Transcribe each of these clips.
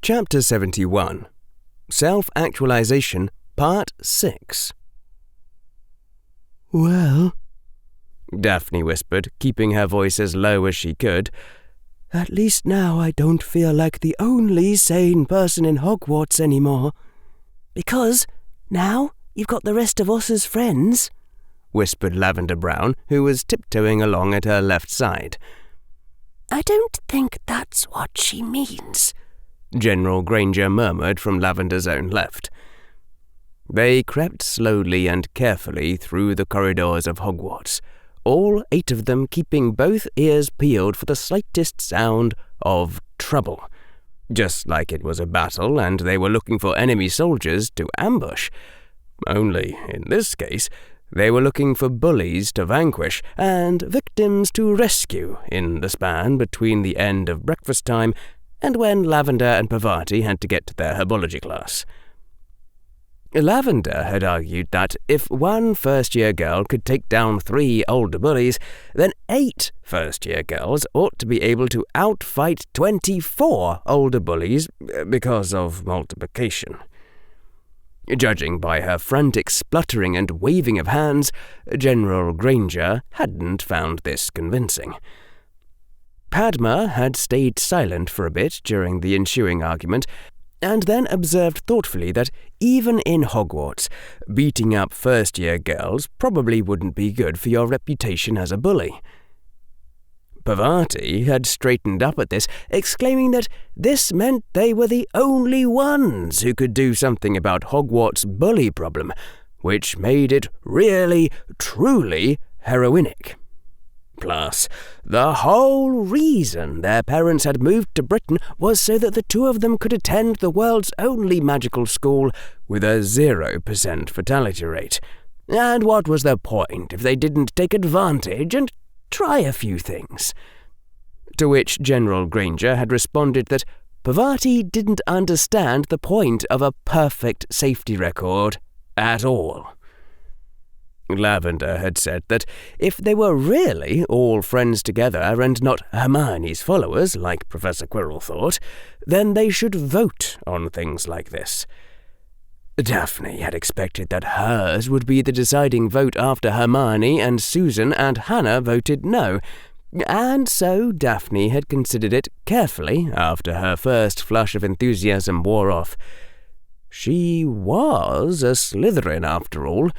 Chapter 71. Self-Actualization, Part 6. "Well," Daphne whispered, keeping her voice as low as she could, "at least now I don't feel like the only sane person in Hogwarts anymore. Because now you've got the rest of us as friends," whispered Lavender Brown, who was tiptoeing along at her left side. "I don't think that's what she means," General Granger murmured from Lavender's own left. They crept slowly and carefully through the corridors of Hogwarts, all 8 of them keeping both ears peeled for the slightest sound of trouble, just like it was a battle and they were looking for enemy soldiers to ambush. Only, in this case, they were looking for bullies to vanquish and victims to rescue in the span between the end of breakfast time and when Lavender and Parvati had to get to their herbology class. Lavender had argued that if one first-year girl could take down 3 older bullies, then 8 first-year girls ought to be able to outfight 24 older bullies because of multiplication. Judging by her frantic spluttering and waving of hands, General Granger hadn't found this convincing. Padma had stayed silent for a bit during the ensuing argument, and then observed thoughtfully that even in Hogwarts, beating up first-year girls probably wouldn't be good for your reputation as a bully. Parvati had straightened up at this, exclaiming that this meant they were the only ones who could do something about Hogwarts' bully problem, which made it really, truly heroinic. Plus, the whole reason their parents had moved to Britain was so that the 2 of them could attend the world's only magical school with a 0% fatality rate. And what was the point if they didn't take advantage and try a few things? To which General Granger had responded that Parvati didn't understand the point of a perfect safety record at all. Lavender had said that if they were really all friends together and not Hermione's followers, like Professor Quirrell thought, then they should vote on things like this. Daphne had expected that hers would be the deciding vote after Hermione and Susan and Hannah voted no, and so Daphne had considered it carefully after her first flush of enthusiasm wore off. She was a Slytherin after all,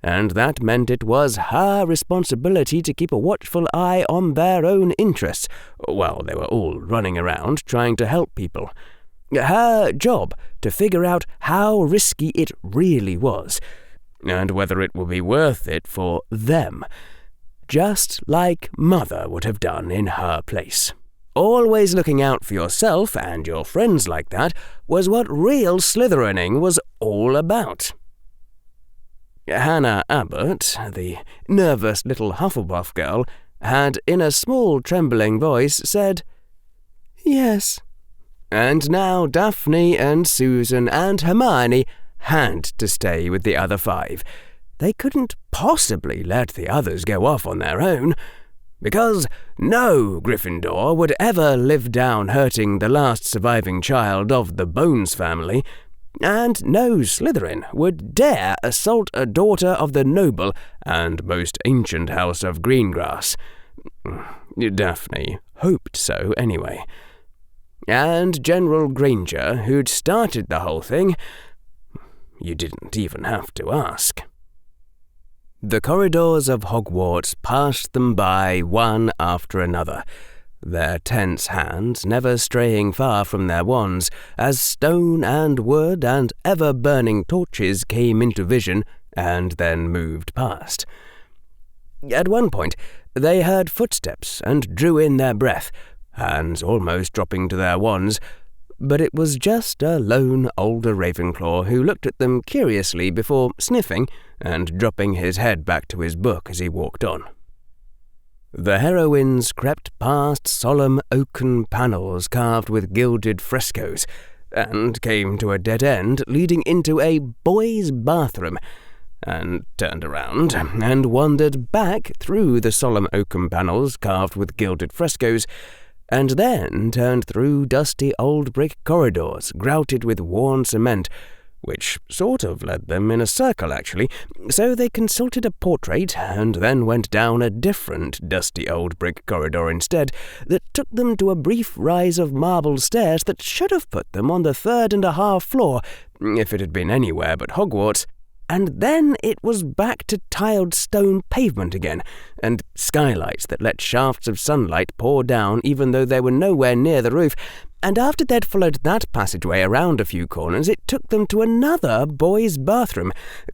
and that meant it was her responsibility to keep a watchful eye on their own interests, while they were all running around trying to help people. Her job to figure out how risky it really was, and whether it would be worth it for them, just like Mother would have done in her place. Always looking out for yourself and your friends like that was what real Slytherining was all about. Hannah Abbott, the nervous little Hufflepuff girl, had in a small trembling voice said, "Yes." And now Daphne and Susan and Hermione had to stay with the other 5. They couldn't possibly let the others go off on their own, because no Gryffindor would ever live down hurting the last surviving child of the Bones family, and no Slytherin would dare assault a daughter of the noble and most ancient house of Greengrass. Daphne hoped so anyway. And General Granger, who'd started the whole thing, you didn't even have to ask. The corridors of Hogwarts passed them by one after another, their tense hands never straying far from their wands as stone and wood and ever-burning torches came into vision and then moved past. At one point, they heard footsteps and drew in their breath, hands almost dropping to their wands, but it was just a lone older Ravenclaw who looked at them curiously before sniffing and dropping his head back to his book as he walked on. The heroines crept past solemn oaken panels carved with gilded frescoes, and came to a dead end leading into a boys' bathroom, and turned around and wandered back through the solemn oaken panels carved with gilded frescoes, and then turned through dusty old brick corridors grouted with worn cement, which sort of led them in a circle, actually, so they consulted a portrait and then went down a different dusty old brick corridor instead that took them to a brief rise of marble stairs that should have put them on the 3.5 floor, if it had been anywhere but Hogwarts, and then it was back to tiled stone pavement again, and skylights that let shafts of sunlight pour down even though they were nowhere near the roof, and after they'd followed that passageway around a few corners, it took them to another boys' bathroom,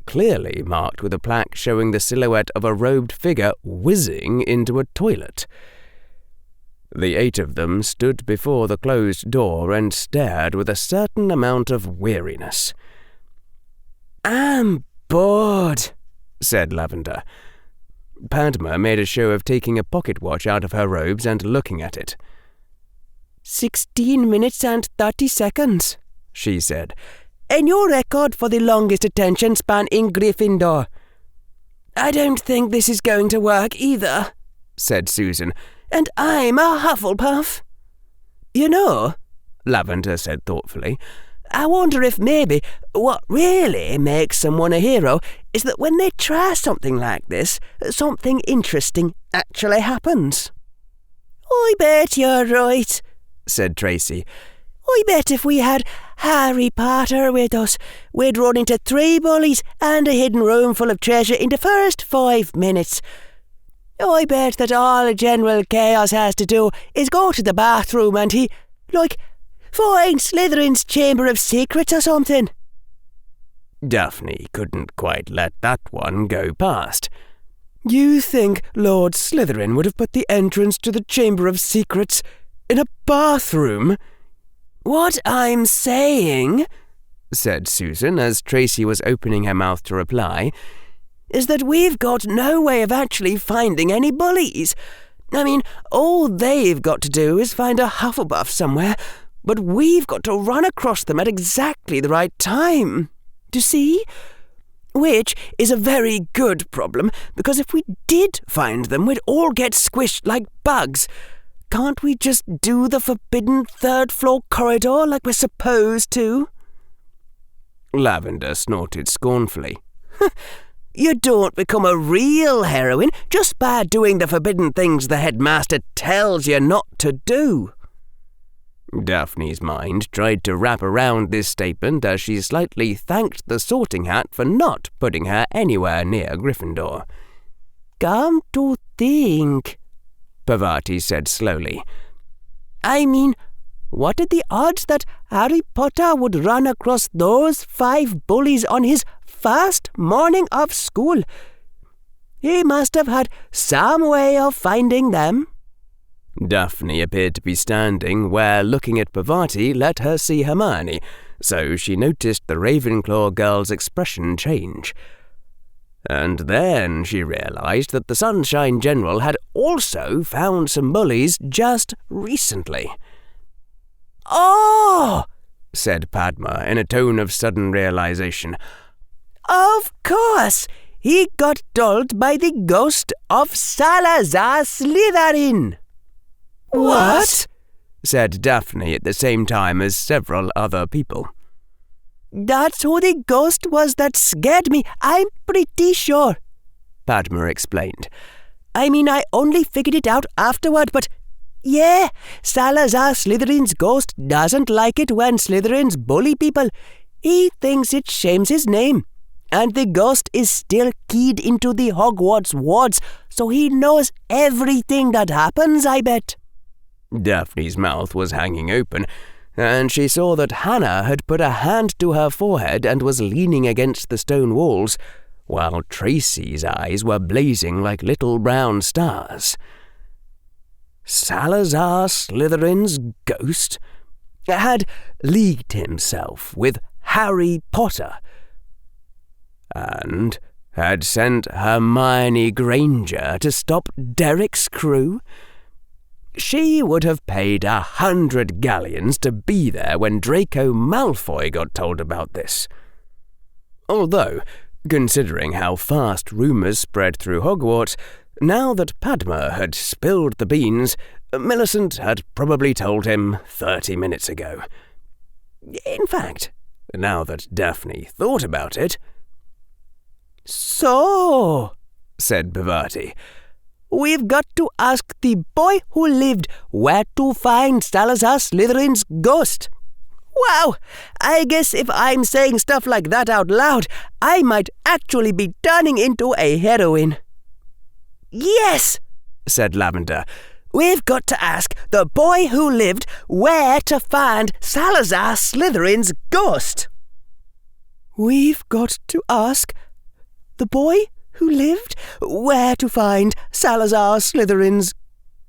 clearly marked with a plaque showing the silhouette of a robed figure whizzing into a toilet. The 8 of them stood before the closed door and stared with a certain amount of weariness. "I'm bored," said Lavender. Padma made a show of taking a pocket watch out of her robes and looking at it. 16 minutes and 30 seconds, she said. "And your record for the longest attention span in Gryffindor." "I don't think this is going to work either," said Susan. "And I'm a Hufflepuff." "You know," Lavender said thoughtfully, "I wonder if maybe what really makes someone a hero is that when they try something like this, something interesting actually happens." "I bet you're right," said Tracy. "I bet if we had Harry Potter with us, we'd run into 3 bullies and a hidden room full of treasure in the first 5 minutes. I bet that all General Chaos has to do is go to the bathroom and he, find Slytherin's Chamber of Secrets or something." Daphne couldn't quite let that one go past. "You think Lord Slytherin would have put the entrance to the Chamber of Secrets in a bathroom?" "What I'm saying," said Susan as Tracy was opening her mouth to reply, "is that we've got no way of actually finding any bullies. I mean, all they've got to do is find a Hufflepuff somewhere, but we've got to run across them at exactly the right time. Do you see? Which is a very good problem, because if we did find them, we'd all get squished like bugs. Can't we just do the forbidden 3rd floor corridor like we're supposed to?" Lavender snorted scornfully. "You don't become a real heroine just by doing the forbidden things the headmaster tells you not to do." Daphne's mind tried to wrap around this statement as she slightly thanked the Sorting Hat for not putting her anywhere near Gryffindor. "Come to think," Parvati said slowly, "I mean, what are the odds that Harry Potter would run across those 5 bullies on his first morning of school? He must have had some way of finding them." Daphne appeared to be standing where looking at Parvati let her see Hermione, so she noticed the Ravenclaw girl's expression change. And then she realised that the Sunshine General had also found some bullies just recently. "Oh!" said Padma in a tone of sudden realisation. "Of course! He got dulled by the ghost of Salazar Slytherin." "What?" said Daphne at the same time as several other people. "That's who the ghost was that scared me, I'm pretty sure," Padma explained. "I mean, I only figured it out afterward, but yeah, Salazar Slytherin's ghost doesn't like it when Slytherins bully people. He thinks it shames his name. And the ghost is still keyed into the Hogwarts wards, so he knows everything that happens, I bet." Daphne's mouth was hanging open, and she saw that Hannah had put a hand to her forehead and was leaning against the stone walls, while Tracy's eyes were blazing like little brown stars. Salazar Slytherin's ghost had leagued himself with Harry Potter and had sent Hermione Granger to stop Derek's crew. She would have paid 100 galleons to be there when Draco Malfoy got told about this. Although, considering how fast rumours spread through Hogwarts, now that Padma had spilled the beans, Millicent had probably told him 30 minutes ago. In fact, now that Daphne thought about it... So, said Parvati, we've got to ask the boy who lived where to find Salazar Slytherin's ghost. Wow, I guess if I'm saying stuff like that out loud, I might actually be turning into a heroine. Yes, said Lavender. We've got to ask the boy who lived where to find Salazar Slytherin's ghost. We've got to ask the boy who lived where to find Salazar Slytherin's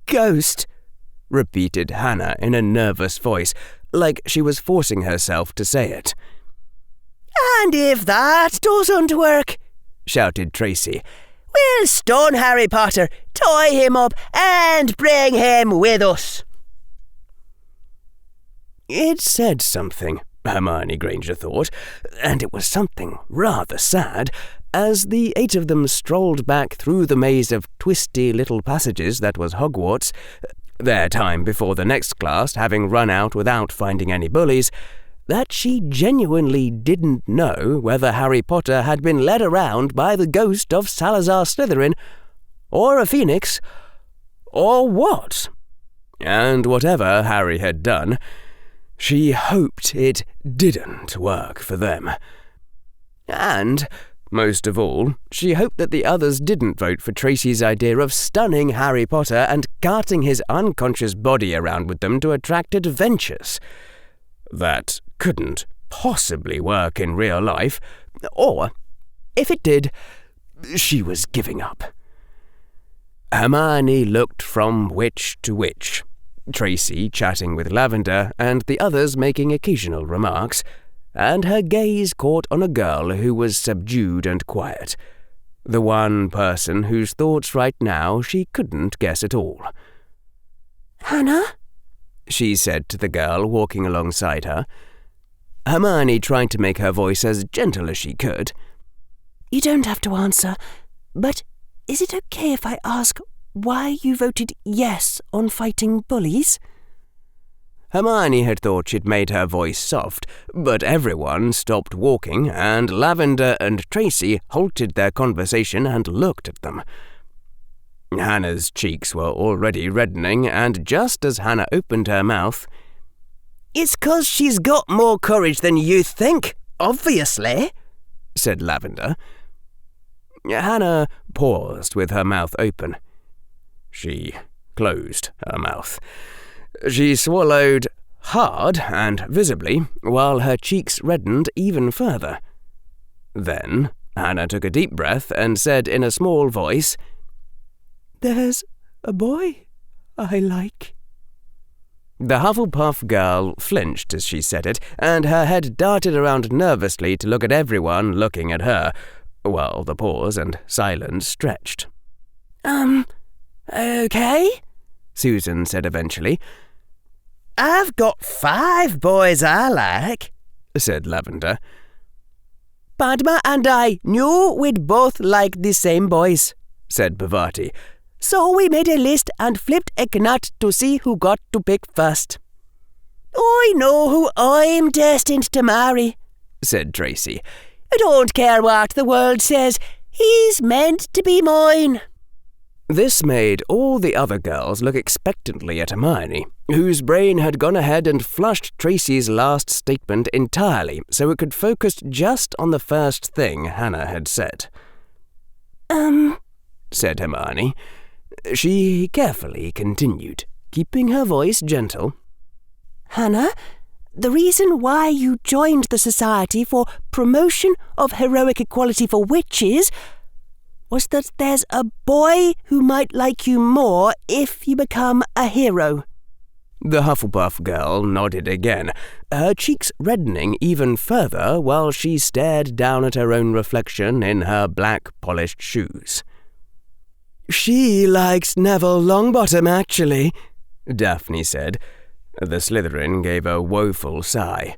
ghost, repeated Hannah in a nervous voice, like she was forcing herself to say it. And if that doesn't work, shouted Tracy, we'll stone Harry Potter, tie him up, and bring him with us. It said something, Hermione Granger thought, and it was something rather sad, as the 8 of them strolled back through the maze of twisty little passages that was Hogwarts, their time before the next class having run out without finding any bullies, that she genuinely didn't know whether Harry Potter had been led around by the ghost of Salazar Slytherin, or a phoenix, or what. And whatever Harry had done, she hoped it didn't work for them. And, most of all, she hoped that the others didn't vote for Tracy's idea of stunning Harry Potter and carting his unconscious body around with them to attract adventures. That couldn't possibly work in real life, or, if it did, she was giving up. Hermione looked from witch to witch, Tracy chatting with Lavender and the others making occasional remarks, and her gaze caught on a girl who was subdued and quiet, the one person whose thoughts right now she couldn't guess at all. Hannah? She said to the girl walking alongside her. Hermione tried to make her voice as gentle as she could. You don't have to answer, but is it okay if I ask why you voted yes on fighting bullies? Hermione had thought she'd made her voice soft, but everyone stopped walking, and Lavender and Tracy halted their conversation and looked at them. Hannah's cheeks were already reddening, and just as Hannah opened her mouth, "It's 'cause she's got more courage than you think, obviously," said Lavender. Hannah paused with her mouth open. She closed her mouth. She swallowed hard and visibly, while her cheeks reddened even further. Then Hannah took a deep breath and said in a small voice, "There's a boy I like." The Hufflepuff girl flinched as she said it, and her head darted around nervously to look at everyone looking at her, while the pause and silence stretched. Okay, Susan said eventually. "I've got 5 boys I like," said Lavender. "Padma and I knew we'd both like the same boys," said Parvati. "So we made a list and flipped a knot to see who got to pick first." "I know who I'm destined to marry," said Tracy. "I don't care what the world says. He's meant to be mine." This made all the other girls look expectantly at Hermione, whose brain had gone ahead and flushed Tracy's last statement entirely so it could focus just on the first thing Hannah had said. Said Hermione. She carefully continued, keeping her voice gentle. "Hannah, the reason why you joined the Society for Promotion of Heroic Equality for Witches was that there's a boy who might like you more if you become a hero." The Hufflepuff girl nodded again, her cheeks reddening even further while she stared down at her own reflection in her black polished shoes. "She likes Neville Longbottom, actually," Daphne said. The Slytherin gave a woeful sigh.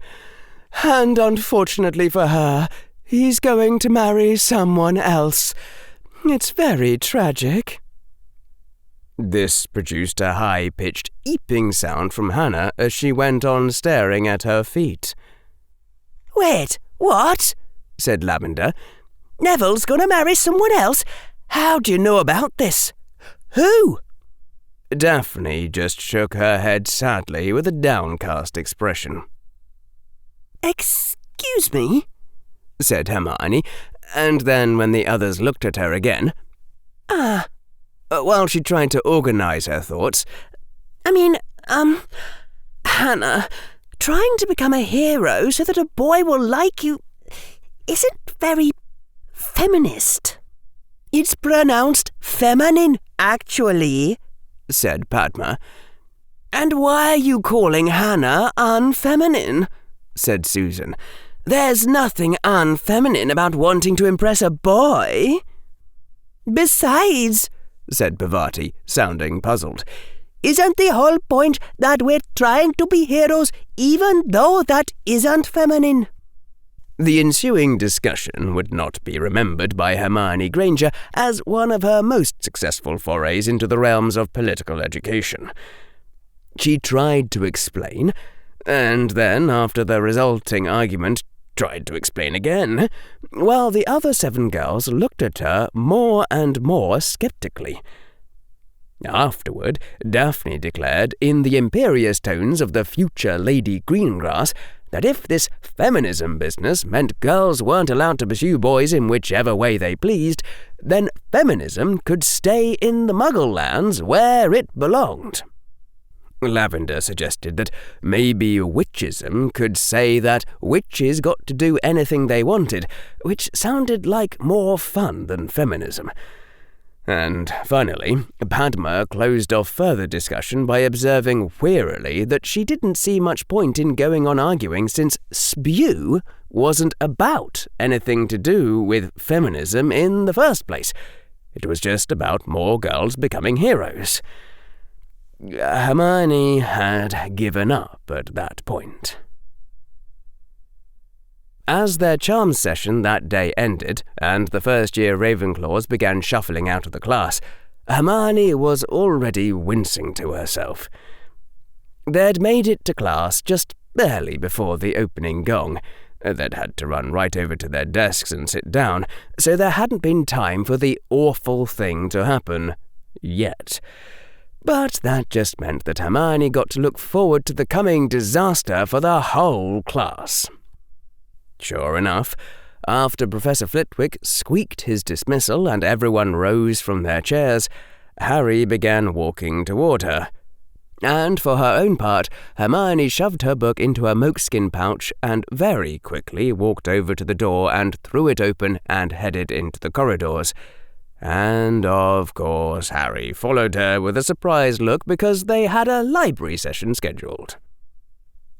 "And unfortunately for her, he's going to marry someone else. It's very tragic." This produced a high-pitched eeping sound from Hannah as she went on staring at her feet. Wait, what? Said Lavender. Neville's going to marry someone else? How do you know about this? Who? Daphne just shook her head sadly with a downcast expression. Excuse me? Said Hermione, and then when the others looked at her again, while she tried to organise her thoughts, Hannah, trying to become a hero so that a boy will like you isn't very feminist. It's pronounced feminine, actually, said Padma. And why are you calling Hannah unfeminine? Said Susan. There's nothing unfeminine about wanting to impress a boy. Besides, said Parvati, sounding puzzled, isn't the whole point that we're trying to be heroes even though that isn't feminine? The ensuing discussion would not be remembered by Hermione Granger as one of her most successful forays into the realms of political education. She tried to explain, and then, after the resulting argument, tried to explain again, while the other 7 girls looked at her more and more sceptically. Afterward, Daphne declared, in the imperious tones of the future Lady Greengrass, that if this feminism business meant girls weren't allowed to pursue boys in whichever way they pleased, then feminism could stay in the Muggle lands where it belonged. Lavender suggested that maybe witchism could say that witches got to do anything they wanted, which sounded like more fun than feminism. And finally, Padma closed off further discussion by observing wearily that she didn't see much point in going on arguing since spew wasn't about anything to do with feminism in the first place. It was just about more girls becoming heroes. Hermione had given up at that point. As their charms session that day ended, and the first-year Ravenclaws began shuffling out of the class, Hermione was already wincing to herself. They'd made it to class just barely before the opening gong. They'd had to run right over to their desks and sit down, so there hadn't been time for the awful thing to happen yet. But that just meant that Hermione got to look forward to the coming disaster for the whole class. Sure enough, after Professor Flitwick squeaked his dismissal and everyone rose from their chairs, Harry began walking toward her. And for her own part, Hermione shoved her book into her mokeskin pouch and very quickly walked over to the door and threw it open and headed into the corridors. And, of course, Harry followed her with a surprised look because they had a library session scheduled.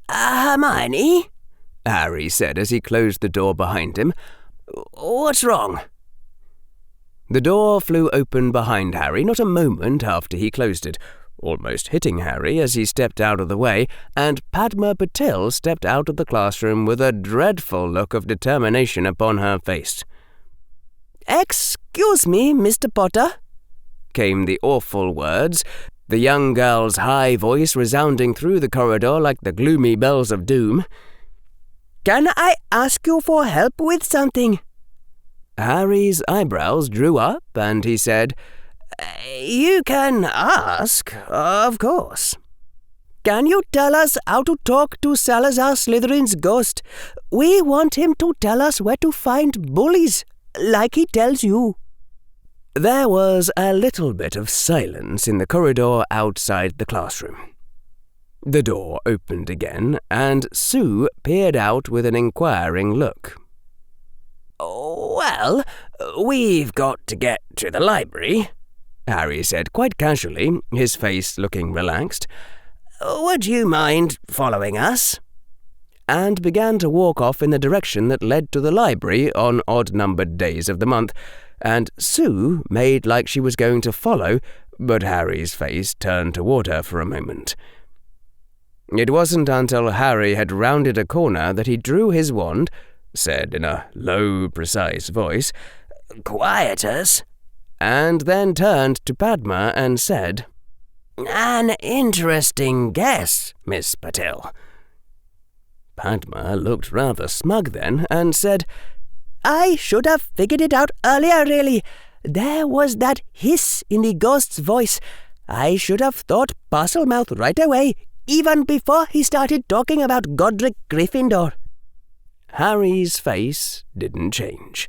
Hermione? Harry said as he closed the door behind him. What's wrong? The door flew open behind Harry not a moment after he closed it, almost hitting Harry as he stepped out of the way, and Padma Patil stepped out of the classroom with a dreadful look of determination upon her face. Excuse me, Mr. Potter, came the awful words, the young girl's high voice resounding through the corridor like the gloomy bells of doom. Can I ask you for help with something? Harry's eyebrows drew up, and he said, You can ask, of course. Can you tell us how to talk to Salazar Slytherin's ghost? We want him to tell us where to find bullies, like he tells you. There was a little bit of silence in the corridor outside the classroom. The door opened again, and Sue peered out with an inquiring look. Well, we've got to get to the library, Harry said quite casually, his face looking relaxed. Would you mind following us? And began to walk off in the direction that led to the library on odd-numbered days of the month, and Sue made like she was going to follow, but Harry's face turned toward her for a moment. It wasn't until Harry had rounded a corner that he drew his wand, said in a low, precise voice, Quietus, and then turned to Padma and said, An interesting guess, Miss Patil. Padma looked rather smug then and said, I should have figured it out earlier, really. There was that hiss in the ghost's voice. I should have thought Parselmouth right away, even before he started talking about Godric Gryffindor. Harry's face didn't change.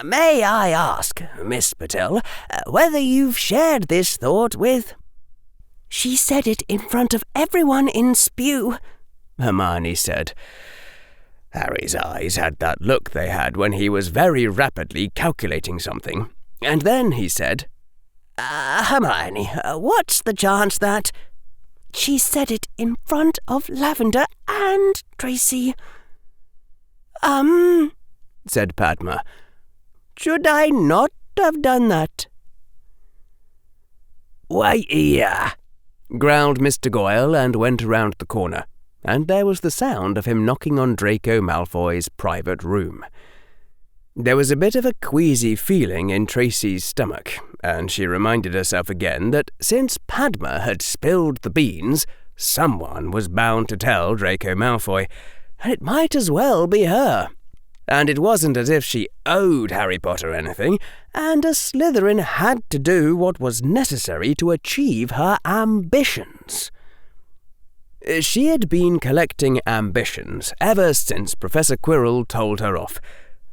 May I ask, Miss Patil, whether you've shared this thought with... She said it in front of everyone in Spew, Hermione said. Harry's eyes had that look they had when he was very rapidly calculating something, and then he said, Hermione, what's the chance that... She said it in front of Lavender and Tracy. Said Padma. Should I not have done that? Wait here, growled Mr. Goyle and went around the corner, and there was the sound of him knocking on Draco Malfoy's private room. There was a bit of a queasy feeling in Tracy's stomach, and she reminded herself again that since Padma had spilled the beans, someone was bound to tell Draco Malfoy, and it might as well be her. And it wasn't as if she owed Harry Potter anything, and a Slytherin had to do what was necessary to achieve her ambitions. She had been collecting ambitions ever since Professor Quirrell told her off,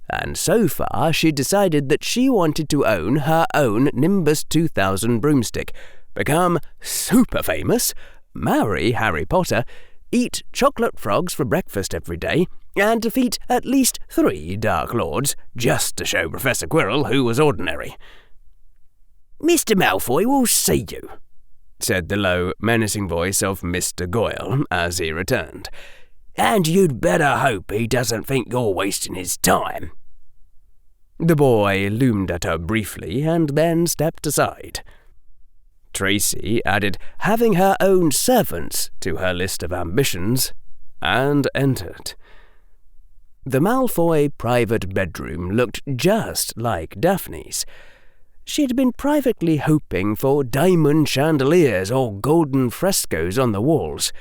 and so far she'd decided that she wanted to own her own Nimbus 2000 broomstick, become super famous, marry Harry Potter, eat chocolate frogs for breakfast every day, and defeat at least 3 Dark Lords, just to show Professor Quirrell who was ordinary. Mr. Malfoy will see you, said the low, menacing voice of Mr. Goyle as he returned. And you'd better hope he doesn't think you're wasting his time. The boy loomed at her briefly and then stepped aside. Tracy added having her own servants to her list of ambitions and entered. The Malfoy private bedroom looked just like Daphne's. She'd been privately hoping for diamond chandeliers or golden frescoes on the walls.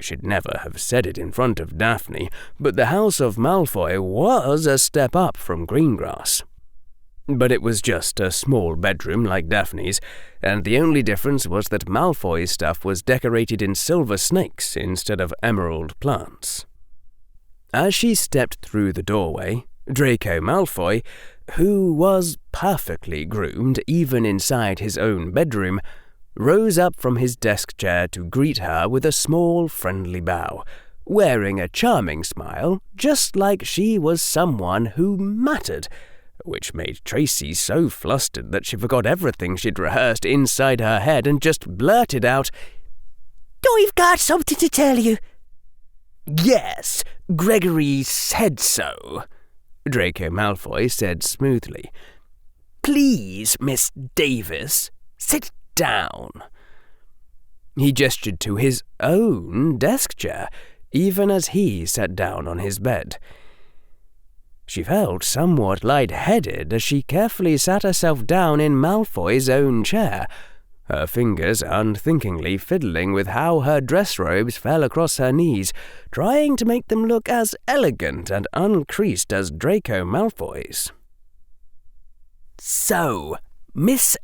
She'd never have said it in front of Daphne, but the house of Malfoy was a step up from Greengrass. But it was just a small bedroom like Daphne's, and the only difference was that Malfoy's stuff was decorated in silver snakes instead of emerald plants. As she stepped through the doorway, Draco Malfoy, who was perfectly groomed even inside his own bedroom, rose up from his desk chair to greet her with a small friendly bow, wearing a charming smile, just like she was someone who mattered, which made Tracy so flustered that she forgot everything she'd rehearsed inside her head and just blurted out, "I've got something to tell you." "Yes, Gregory said so," Draco Malfoy said smoothly. "Please, Miss Davis, sit down." He gestured to his own desk chair, even as he sat down on his bed. She felt somewhat light-headed as she carefully sat herself down in Malfoy's own chair, her fingers unthinkingly fiddling with how her dress robes fell across her knees, trying to make them look as elegant and uncreased as Draco Malfoy's. "So, Miss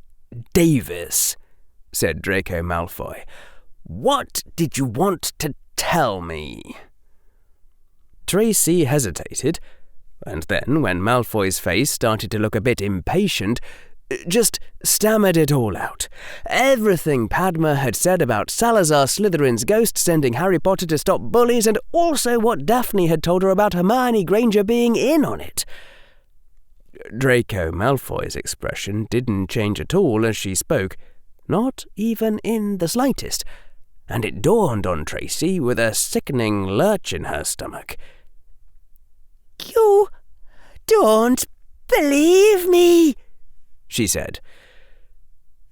Davis," said Draco Malfoy, "what did you want to tell me?" Tracy hesitated, and then, when Malfoy's face started to look a bit impatient, just stammered it all out. Everything Padma had said about Salazar Slytherin's ghost sending Harry Potter to stop bullies, and also what Daphne had told her about Hermione Granger being in on it. Draco Malfoy's expression didn't change at all as she spoke, not even in the slightest, and it dawned on Tracy with a sickening lurch in her stomach. "You don't believe me," she said.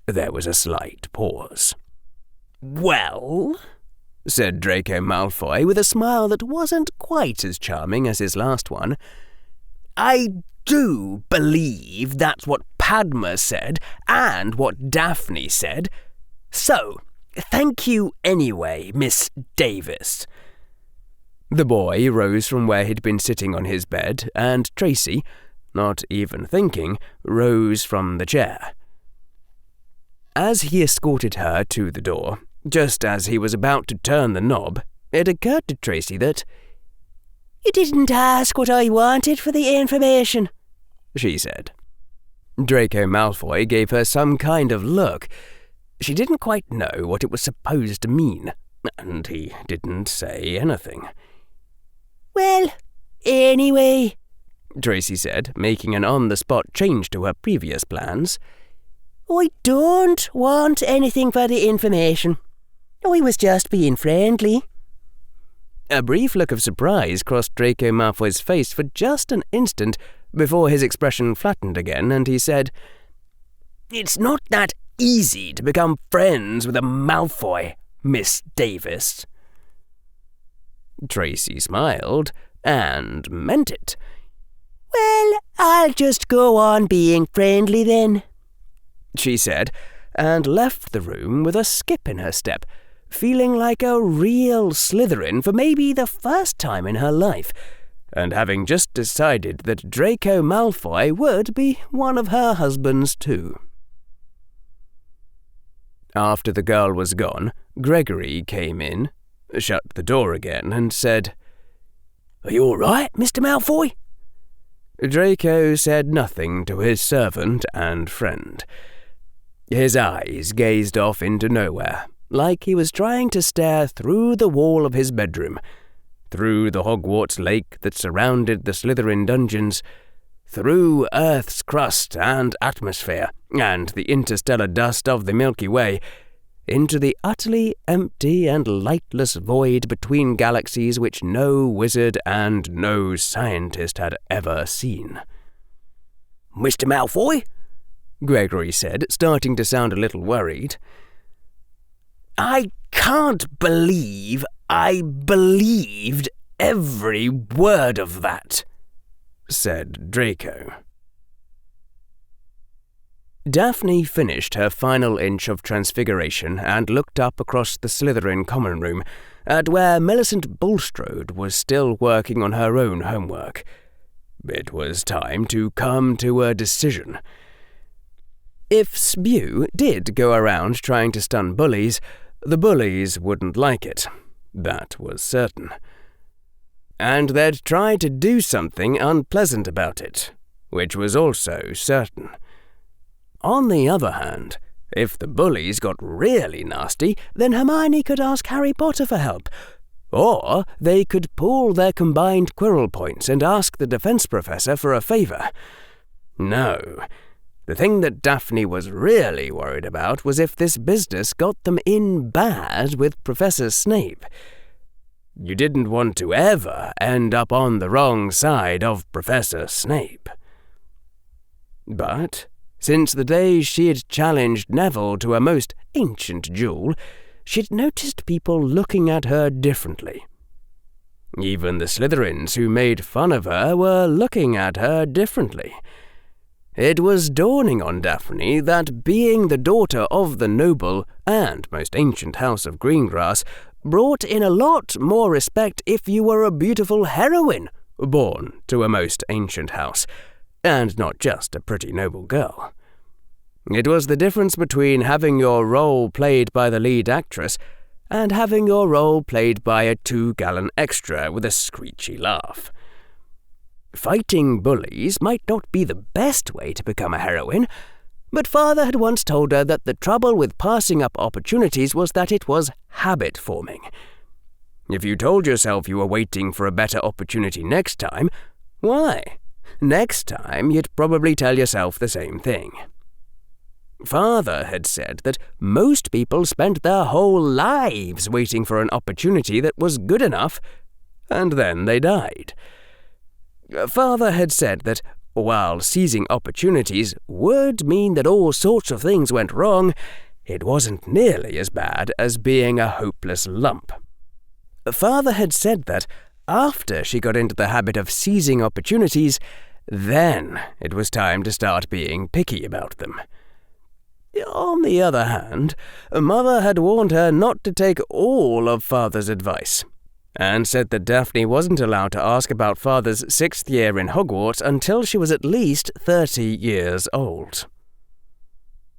There was a slight pause. "Well," said Draco Malfoy with a smile that wasn't quite as charming as his last one, "I do believe that's what Padma said and what Daphne said, So, thank you anyway, Miss Davis. The boy rose from where he'd been sitting on his bed, and Tracy, not even thinking, rose from the chair. As he escorted her to the door, just as he was about to turn the knob, it occurred to Tracy that, "You didn't ask what I wanted for the information," she said. Draco Malfoy gave her some kind of look. She didn't quite know what it was supposed to mean, and he didn't say anything. "Well, anyway," Tracy said, making an on-the-spot change to her previous plans, "I don't want anything for the information. I was just being friendly." A brief look of surprise crossed Draco Malfoy's face for just an instant before his expression flattened again, and he said, "It's not that easy to become friends with a Malfoy, Miss Davis." Tracy smiled, and meant it. "Well, I'll just go on being friendly then," she said, and left the room with a skip in her step, feeling like a real Slytherin for maybe the first time in her life, and having just decided that Draco Malfoy would be one of her husbands too. After the girl was gone, Gregory came in, shut the door again, and said, "Are you all right, Mr. Malfoy?" Draco said nothing to his servant and friend. His eyes gazed off into nowhere, like he was trying to stare through the wall of his bedroom, through the Hogwarts lake that surrounded the Slytherin dungeons, through Earth's crust and atmosphere, and the interstellar dust of the Milky Way, into the utterly empty and lightless void between galaxies which no wizard and no scientist had ever seen. "Mr. Malfoy?" Gregory said, starting to sound a little worried. "I can't believe I believed every word of that," said Draco. Daphne finished her final inch of transfiguration and looked up across the Slytherin common room at where Millicent Bulstrode was still working on her own homework. It was time to come to a decision. If Spew did go around trying to stun bullies, the bullies wouldn't like it. That was certain. And they'd try to do something unpleasant about it, which was also certain. On the other hand, if the bullies got really nasty, then Hermione could ask Harry Potter for help. Or they could pool their combined Quirrell points and ask the defense professor for a favour. No. The thing that Daphne was really worried about was if this business got them in bad with Professor Snape. You didn't want to ever end up on the wrong side of Professor Snape. But since the day she had challenged Neville to a most ancient duel, she'd noticed people looking at her differently. Even the Slytherins who made fun of her were looking at her differently. It was dawning on Daphne that being the daughter of the noble and most ancient house of Greengrass brought in a lot more respect if you were a beautiful heroine born to a most ancient house, and not just a pretty noble girl. It was the difference between having your role played by the lead actress and having your role played by a 2-gallon extra with a screechy laugh. Fighting bullies might not be the best way to become a heroine, but Father had once told her that the trouble with passing up opportunities was that it was habit-forming. If you told yourself you were waiting for a better opportunity next time, why, next time you'd probably tell yourself the same thing. Father had said that most people spent their whole lives waiting for an opportunity that was good enough, and then they died. Father had said that while seizing opportunities would mean that all sorts of things went wrong, it wasn't nearly as bad as being a hopeless lump. Father had said that after she got into the habit of seizing opportunities, then it was time to start being picky about them. On the other hand, Mother had warned her not to take all of Father's advice, and said that Daphne wasn't allowed to ask about Father's 6th year in Hogwarts until she was at least 30 years old.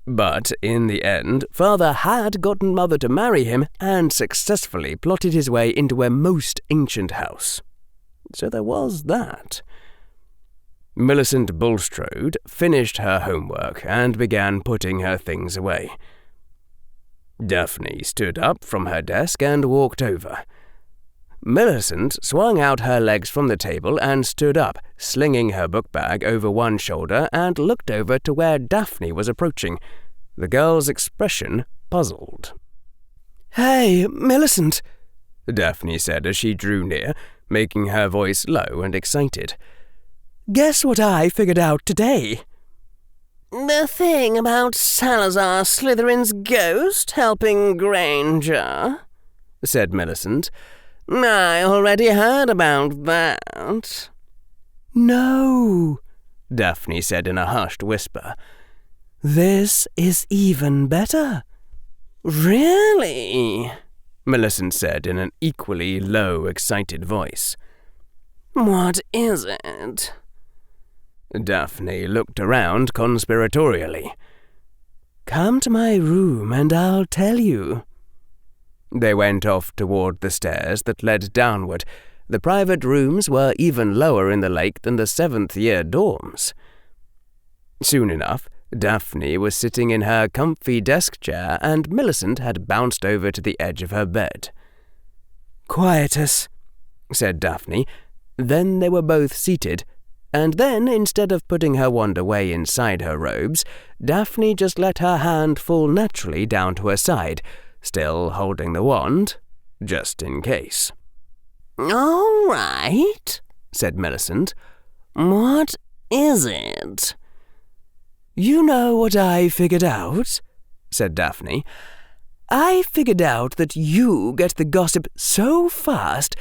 But in the end, Father had gotten Mother to marry him and successfully plotted his way into a most ancient house. So there was that. Millicent Bulstrode finished her homework and began putting her things away. Daphne stood up from her desk and walked over. Millicent swung out her legs from the table and stood up, slinging her book bag over one shoulder, and looked over to where Daphne was approaching. The girl's expression puzzled. "Hey, Millicent," Daphne said as she drew near, making her voice low and excited. "Guess what I figured out today?" "The thing about Salazar Slytherin's ghost helping Granger," said Millicent. "I already heard about that." "No," Daphne said in a hushed whisper. "This is even better." "Really?" Millicent said in an equally low, excited voice. "What is it?" Daphne looked around conspiratorially. "Come to my room and I'll tell you." They went off toward the stairs that led downward. The private rooms were even lower in the lake than the 7th-year dorms. Soon enough, Daphne was sitting in her comfy desk chair and Millicent had bounced over to the edge of her bed. "Quietus," said Daphne. Then they were both seated, and then, instead of putting her wand away inside her robes, Daphne just let her hand fall naturally down to her side, still holding the wand, just in case. "All right," said Millicent. "What is it?" "You know what I figured out?" said Daphne. "I figured out that you get the gossip so fast,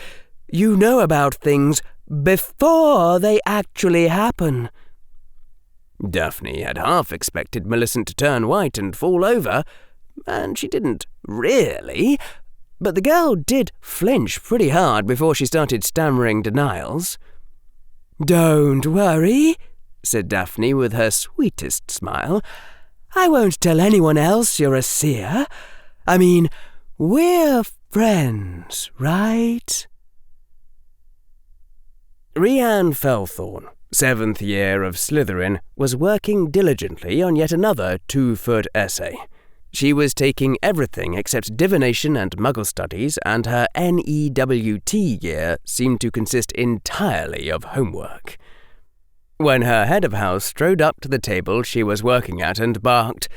you know about things before they actually happen." Daphne had half expected Millicent to turn white and fall over, and she didn't really, but the girl did flinch pretty hard before she started stammering denials. "Don't worry," said Daphne with her sweetest smile. "I won't tell anyone else you're a seer. I mean, we're friends, right?" Rhiann Felthorne, 7th year of Slytherin, was working diligently on yet another 2-foot essay. She was taking everything except divination and muggle studies, and her NEWT year seemed to consist entirely of homework. When her head of house strode up to the table she was working at and barked,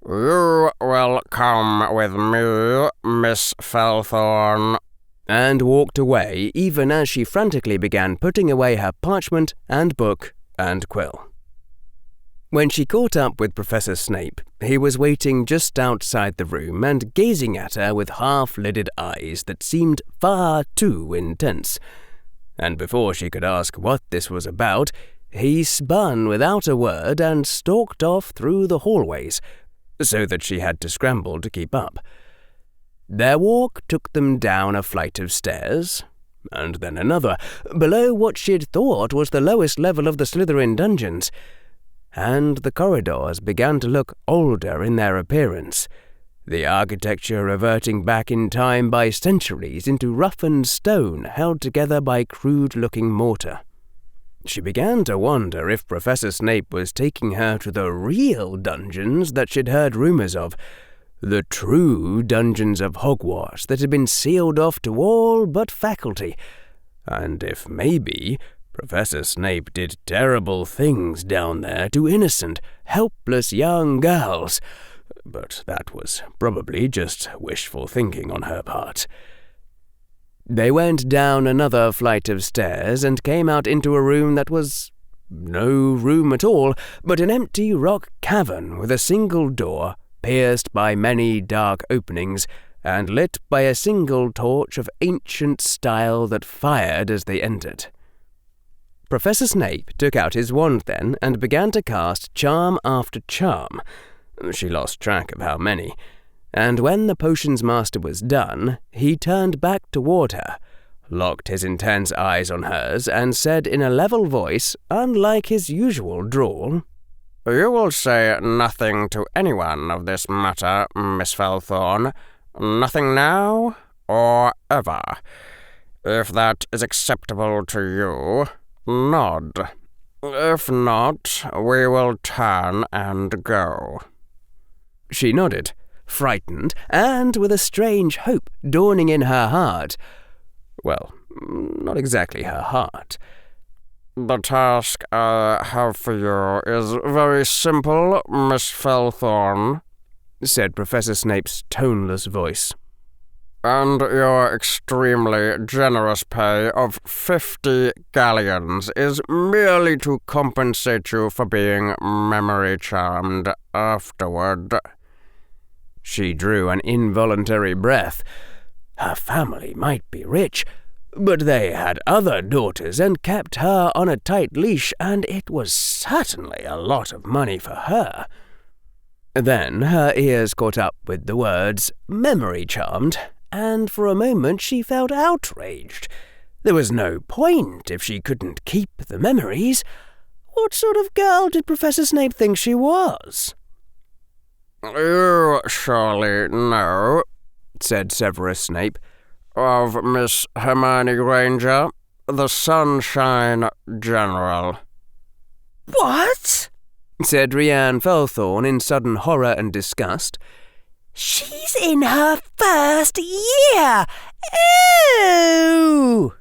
"You will come with me, Miss Felthorne," and walked away even as she frantically began putting away her parchment and book and quill. When she caught up with Professor Snape, he was waiting just outside the room and gazing at her with half-lidded eyes that seemed far too intense. And before she could ask what this was about, he spun without a word and stalked off through the hallways, so that she had to scramble to keep up. Their walk took them down a flight of stairs, and then another, below what she'd thought was the lowest level of the Slytherin dungeons, and the corridors began to look older in their appearance, the architecture reverting back in time by centuries into roughened stone held together by crude-looking mortar. She began to wonder if Professor Snape was taking her to the real dungeons that she'd heard rumours of, the true dungeons of Hogwarts that had been sealed off to all but faculty, and if maybe Professor Snape did terrible things down there to innocent, helpless young girls. But that was probably just wishful thinking on her part. They went down another flight of stairs and came out into a room that was no room at all, but an empty rock cavern with a single door, pierced by many dark openings, and lit by a single torch of ancient style that fired as they entered. Professor Snape took out his wand then and began to cast charm after charm, She lost track of how many. And when the potions master was done, he turned back toward her, locked his intense eyes on hers, and said in a level voice, unlike his usual drawl, "You will say nothing to anyone of this matter, Miss Felthorne. Nothing now or ever. If that is acceptable to you, nod. If not, we will turn and go." She nodded, frightened, and with a strange hope dawning in her heart. Well, not exactly her heart. "The task I have for you is very simple, Miss Felthorne," said Professor Snape's toneless voice. "And your extremely generous pay of 50 galleons is merely to compensate you for being memory-charmed afterward." She drew an involuntary breath. Her family might be rich, but they had other daughters and kept her on a tight leash, and it was certainly a lot of money for her. Then her ears caught up with the words "memory-charmed," and for a moment she felt outraged. There was no point if she couldn't keep the memories. What sort of girl did Professor Snape think she was? "You surely know," said Severus Snape, "of Miss Hermione Granger, the Sunshine General." What? said Rhiannon Felthorne in sudden horror and disgust. She's in her first year! Ew!